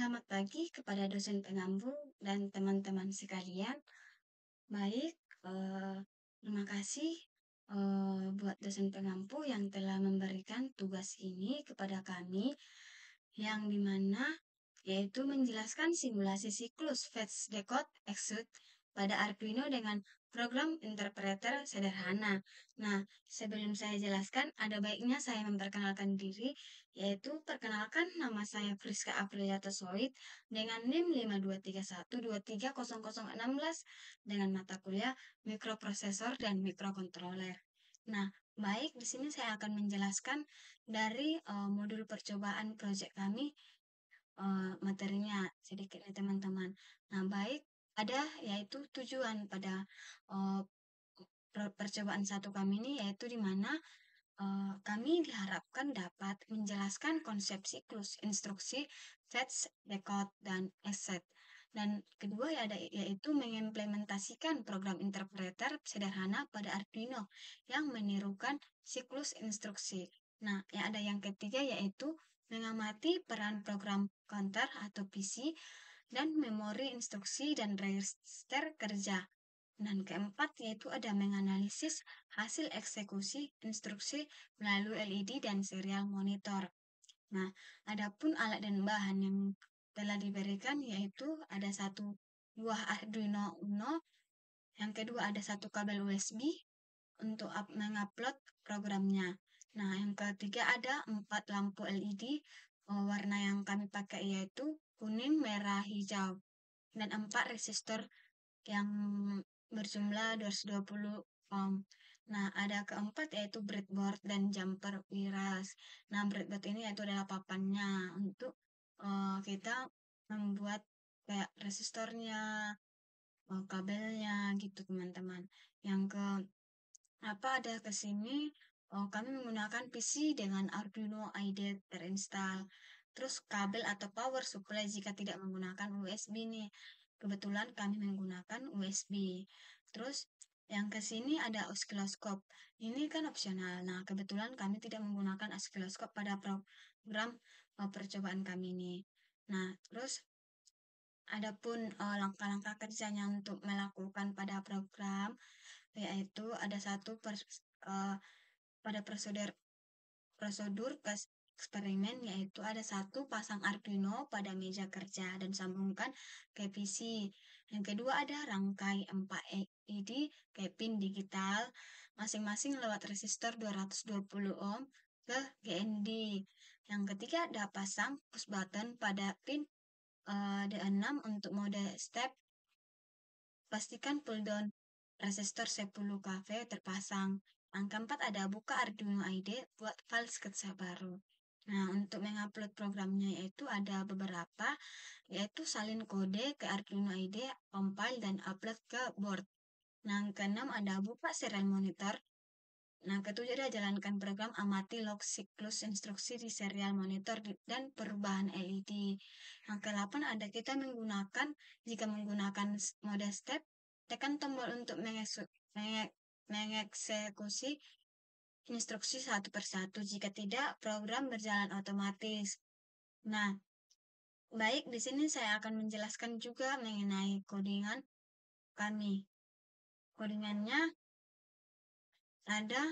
Selamat pagi kepada dosen pengampu dan teman-teman sekalian. Baik, terima kasih buat dosen pengampu yang telah memberikan tugas ini kepada kami, yang dimana yaitu menjelaskan simulasi siklus fetch decode execute pada Arduino dengan program interpreter sederhana. Nah, sebelum saya jelaskan, ada baiknya saya memperkenalkan diri, yaitu perkenalkan nama saya Friska Aprilia Tosoid dengan NIM 5231230016 dengan mata kuliah mikroprosesor dan mikrokontroler. Nah, baik, di sini saya akan menjelaskan dari modul percobaan proyek kami, materinya sedikit nih teman-teman. Nah, baik, ada yaitu tujuan pada percobaan satu kami ini, yaitu di mana kami diharapkan dapat menjelaskan konsep siklus instruksi fetch, decode, dan execute. Dan kedua yaitu mengimplementasikan program interpreter sederhana pada Arduino yang menirukan siklus instruksi. Nah, ada yang ketiga yaitu mengamati peran program counter atau PC dan memori instruksi dan register kerja. Dan keempat yaitu ada menganalisis hasil eksekusi instruksi melalui LED dan serial monitor. Nah, adapun alat dan bahan yang telah diberikan yaitu ada satu buah Arduino Uno, yang kedua ada satu kabel USB untuk mengupload programnya. Nah, yang ketiga ada 4 lampu LED, warna yang kami pakai yaitu kuning, merah, hijau, dan 4 resistor yang berjumlah 220 ohm. Nah, ada keempat yaitu breadboard dan jumper wireless. Nah, breadboard ini yaitu adalah papannya untuk kita membuat kayak resistornya, kabelnya gitu teman-teman. Yang ke ada ke sini kami menggunakan PC dengan Arduino IDE terinstall. Terus kabel atau power supply jika tidak menggunakan USB nih. Kebetulan kami menggunakan USB. Terus yang ke sini ada osiloskop. Ini kan opsional. Nah, kebetulan kami tidak menggunakan osiloskop pada program percobaan kami ini. Nah, terus adapun langkah-langkah kerjanya untuk melakukan pada program, yaitu ada satu pada prosedur eksperimen, yaitu ada satu pasang Arduino pada meja kerja dan sambungkan ke PC. Yang kedua ada rangkai 4 LED ke pin digital masing-masing lewat resistor 220 ohm ke GND. Yang ketiga ada pasang push button pada pin D6 untuk mode step. Pastikan pull down resistor 10 kV terpasang. Yang keempat ada buka Arduino IDE buat file sketsa baru. Nah, untuk mengupload programnya yaitu ada beberapa, yaitu salin kode ke Arduino IDE, compile, dan upload ke board. Nah, yang keenam ada buka serial monitor. Nah, ketujuh ada jalankan program amati log siklus instruksi di serial monitor dan perubahan LED. Yang ke-8 ada kita jika menggunakan mode step, tekan tombol untuk mengeksekusi instruksi satu persatu. Jika tidak, program berjalan otomatis. Nah, baik, di sini saya akan menjelaskan juga mengenai codingan kami. Codingannya ada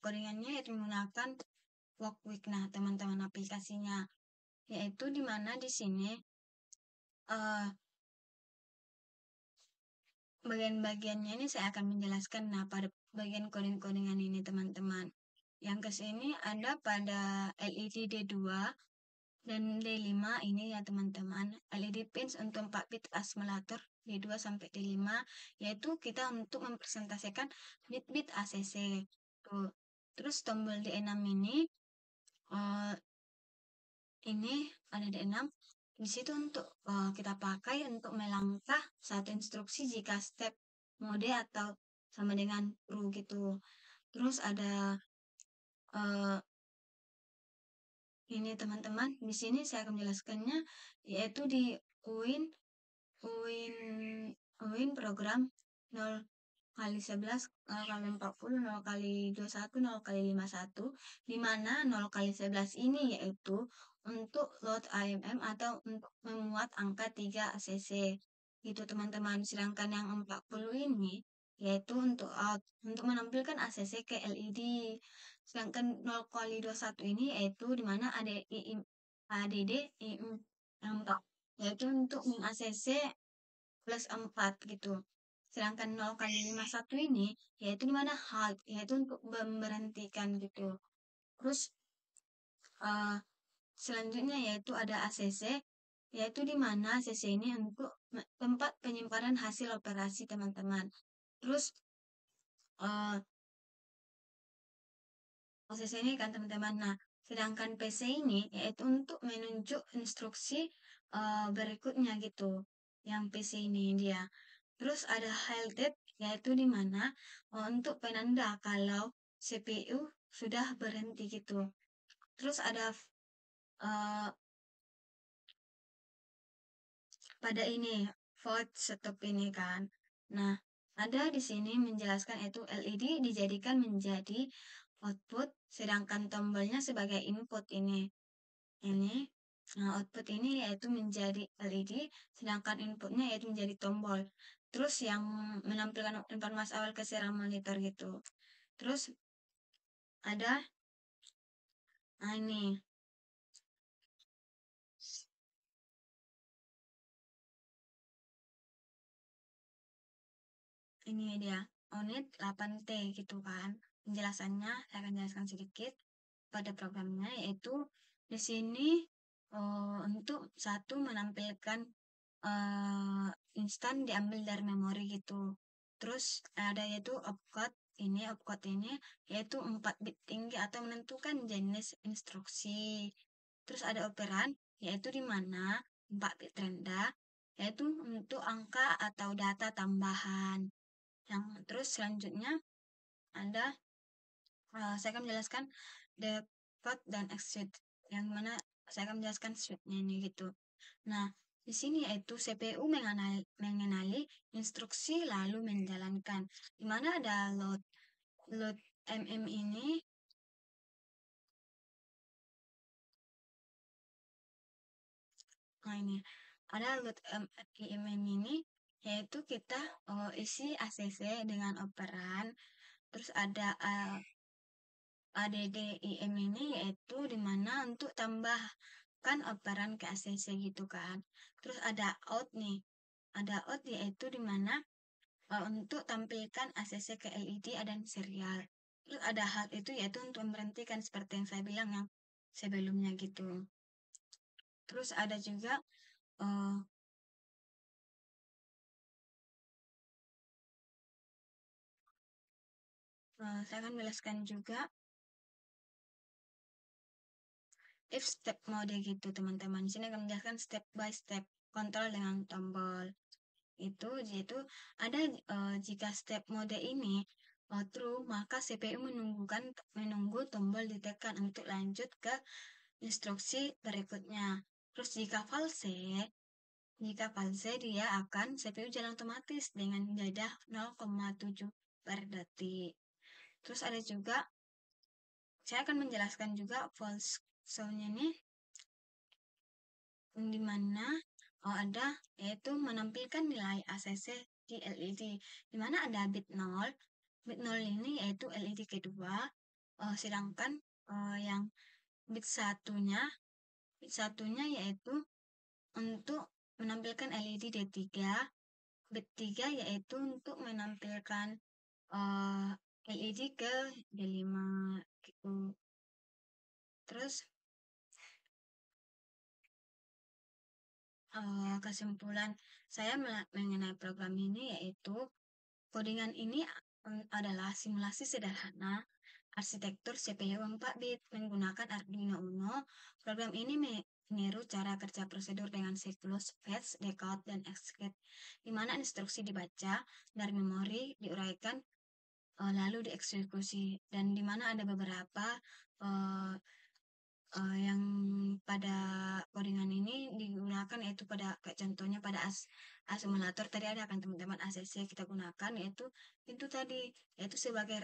codingannya yaitu menggunakan Workweek. Nah, teman-teman, aplikasinya yaitu di mana di sini bagian-bagiannya ini saya akan menjelaskan. Nah, pada bagian coding-codingan ini teman-teman, yang ke sini ada pada LED D2 dan D5 ini ya teman-teman, LED pins untuk 4 bit akumulator D2 sampai D5, yaitu kita untuk mempresentasikan bit-bit ACC. Tuh. Terus tombol D6 ini ada D6 di situ untuk kita pakai untuk melangkah satu instruksi jika step mode atau sama dengan true gitu. Terus ada ini teman-teman, di sini saya akan menjelaskannya, yaitu di UIN program 0 kali 11, 0 kali 40, 0 kali 21, 0 kali 51, di mana 0 kali 11 ini yaitu untuk load AMM atau untuk memuat angka 3 ACC. Gitu teman-teman. Sedangkan yang 40 ini yaitu untuk out, untuk menampilkan ACC ke LED. Sedangkan 0 kali 21 ini yaitu di mana ada ADD IM4, yaitu untuk ACC plus 4 gitu. Sedangkan 0 kali 51 ini yaitu di mana halt, yaitu untuk memberhentikan gitu. Terus selanjutnya yaitu ada ACC, yaitu di mana ACC ini untuk tempat penyimpanan hasil operasi teman-teman. Terus ACC ini kan teman-teman. Nah, sedangkan PC ini yaitu untuk menunjuk instruksi berikutnya gitu. Yang PC ini dia. Terus ada halted, yaitu di mana untuk penanda kalau CPU sudah berhenti gitu. Terus ada pada ini void stop ini kan. Nah, ada di sini menjelaskan itu LED dijadikan menjadi output, sedangkan tombolnya sebagai input ini. Nah, output ini yaitu menjadi LED, sedangkan inputnya yaitu menjadi tombol. Terus yang menampilkan informasi awal ke serial monitor gitu. Terus ada, nah ini dia, ONIT 8T gitu kan. Penjelasannya saya akan jelaskan sedikit pada programnya, yaitu di sini untuk satu menampilkan instan diambil dari memori gitu. Terus ada yaitu opcode ini yaitu 4 bit tinggi atau menentukan jenis instruksi. Terus ada operan yaitu di mana 4 bit rendah yaitu untuk angka atau data tambahan. Yang terus selanjutnya ada saya akan menjelaskan decode dan execute, yang mana saya akan menjelaskan switch-nya ini gitu. Nah, di sini yaitu CPU mengenali instruksi lalu menjalankan. Di mana ada load MM ini, nah ini ada load MM ini yaitu kita isi ACC dengan operan. Terus ada ADDIM ini yaitu dimana untuk tambahkan operan ke ACC gitu kan. Terus ada out nih. Ada out yaitu dimana untuk tampilkan ACC ke LED dan serial. Terus ada halt itu yaitu untuk memberhentikan seperti yang saya bilang yang sebelumnya gitu. Terus ada juga saya akan menjelaskan juga if step mode gitu teman-teman. Di sini akan menjelaskan step by step kontrol dengan tombol. Itu yaitu ada jika step mode ini true, maka CPU menunggu tombol ditekan untuk lanjut ke instruksi berikutnya. Terus jika false dia akan CPU jalan otomatis dengan jadah 0,7 per detik. Terus ada juga, saya akan menjelaskan juga false zone-nya nih, di mana ada yaitu menampilkan nilai ACC di LED, di mana ada bit 0. Bit 0 ini yaitu LED kedua, sedangkan yang bit satunya yaitu untuk menampilkan LED D3, bit 3 yaitu untuk menampilkan LED ke D5 gitu. Terus kesimpulan saya mengenai program ini yaitu codingan ini adalah simulasi sederhana arsitektur CPU 4 bit menggunakan Arduino Uno. Program ini meniru cara kerja prosedur dengan siklus fetch, decode, dan execute, di mana instruksi dibaca dari memori, diuraikan, lalu dieksekusi, dan di mana ada beberapa yang pada codingan ini digunakan yaitu pada kayak contohnya pada asimulator tadi ada kan teman-teman ACC kita gunakan yaitu itu tadi yaitu sebagai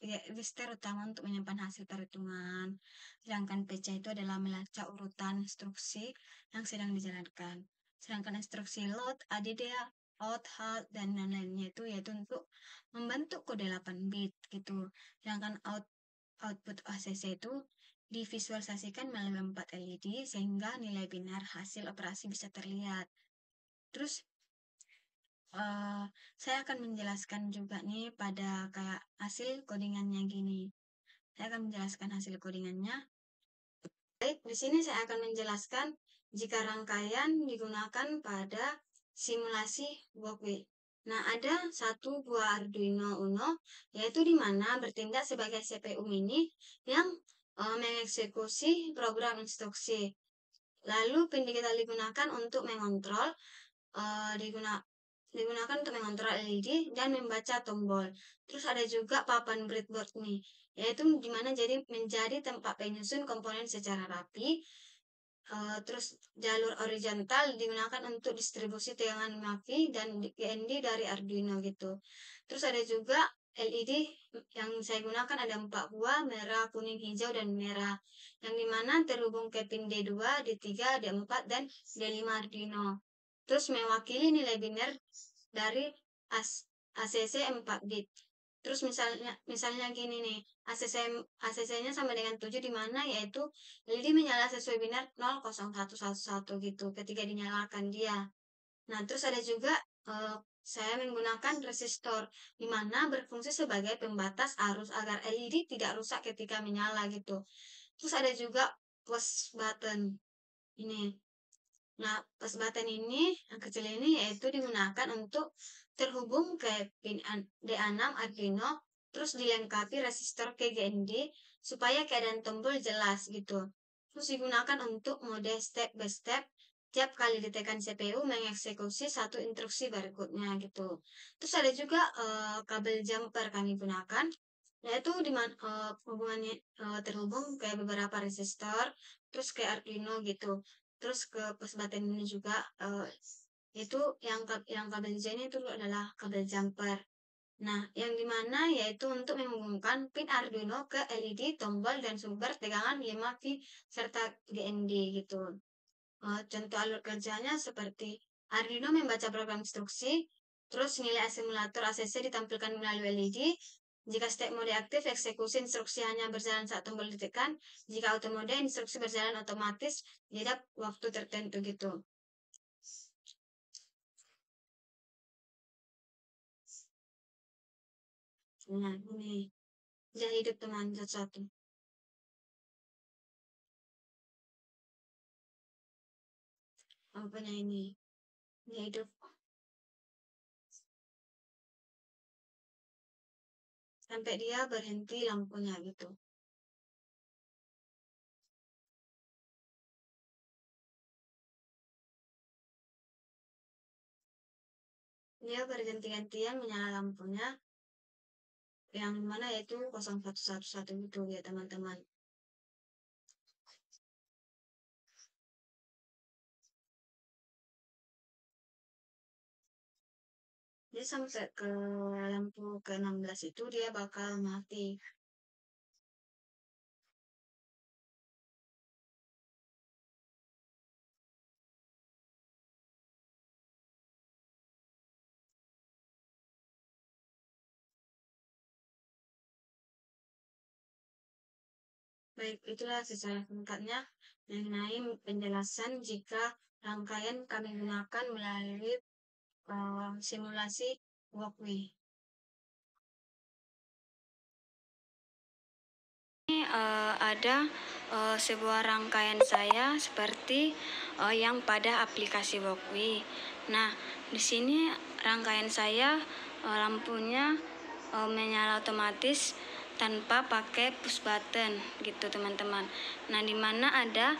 register utama untuk menyimpan hasil perhitungan, sedangkan PC itu adalah melacak urutan instruksi yang sedang dijalankan, sedangkan instruksi load, add, out, halt, dan lain-lainnya itu yaitu untuk membentuk kode 8 bit gitu, sedangkan output ACC itu divisualisasikan melalui 4 LED sehingga nilai binar hasil operasi bisa terlihat. Terus saya akan menjelaskan juga nih pada kayak hasil codingannya gini. Saya akan menjelaskan hasil codingannya. Baik, di sini saya akan menjelaskan jika rangkaian digunakan pada simulasi walkway. Nah, ada satu buah Arduino Uno, yaitu di mana bertindak sebagai CPU mini yang mengeksekusi program instruksi. Lalu pin digital digunakan untuk mengontrol, digunakan untuk mengontrol LED dan membaca tombol. Terus ada juga papan breadboard nih, yaitu dimana jadi menjadi tempat penyusun komponen secara rapi. Terus jalur horizontal digunakan untuk distribusi tegangan MAVI dan GND dari Arduino gitu. Terus ada juga LED yang saya gunakan ada 4 buah, merah, kuning, hijau, dan merah. Yang dimana terhubung ke pin D2, D3, D4, dan D5 Arduino. Terus mewakili nilai binar dari ACC 4 bit. Terus misalnya gini nih, ACC-nya sama dengan 7 di mana yaitu LED menyala sesuai binar 00111 gitu ketika dinyalakan dia. Nah, terus ada juga saya menggunakan resistor di mana berfungsi sebagai pembatas arus agar LED tidak rusak ketika menyala gitu. Terus ada juga push button ini. Nah, push button ini yang kecil ini yaitu digunakan untuk terhubung ke pin DA6 Arduino, terus dilengkapi resistor ke GND supaya keadaan tombol jelas gitu. Terus digunakan untuk mode step by step, tiap kali ditekan CPU mengeksekusi satu instruksi berikutnya gitu. Terus ada juga kabel jumper kami gunakan, yaitu di mana hubungannya terhubung ke beberapa resistor, terus ke Arduino gitu. Terus ke push button ini juga itu yang kabel J itu adalah kabel jumper. Nah, yang dimana yaitu untuk menghubungkan pin Arduino ke LED, tombol, dan sumber tegangan 5V serta GND gitu. Contoh alur kerjanya seperti Arduino membaca program instruksi, terus nilai simulator ACC ditampilkan melalui LED. Jika step mode aktif, eksekusi instruksi hanya berjalan saat tombol ditekan. Jika auto mode, instruksi berjalan otomatis jeda waktu tertentu gitu. Nah, ini dia hidup teman satu-satu. Apanya ini? Dia hidup. Sampai dia berhenti lampunya gitu. Dia berganti-gantian menyala lampunya, yang mana yaitu 0111 gitu ya teman-teman. Dia sampai ke lampu ke-16 itu dia bakal mati. Baik, itulah secara singkatnya mengenai penjelasan jika rangkaian kami gunakan melalui simulasi walkway. Ini ada sebuah rangkaian saya seperti yang pada aplikasi walkway. Nah, di sini rangkaian saya lampunya menyala otomatis tanpa pakai push button gitu teman-teman. Nah, di mana ada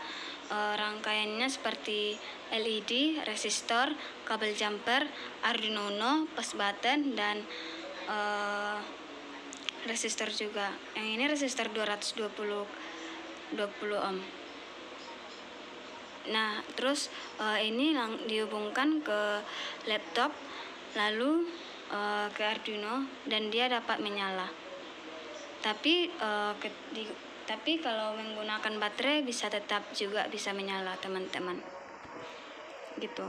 rangkaiannya seperti LED, resistor, kabel jumper, Arduino Uno, push button, dan resistor juga. Yang ini resistor 20 ohm. Nah, terus ini dihubungkan ke laptop, lalu ke Arduino, dan dia dapat menyala. Tapi kalau menggunakan baterai bisa tetap juga bisa menyala, teman-teman. Gitu.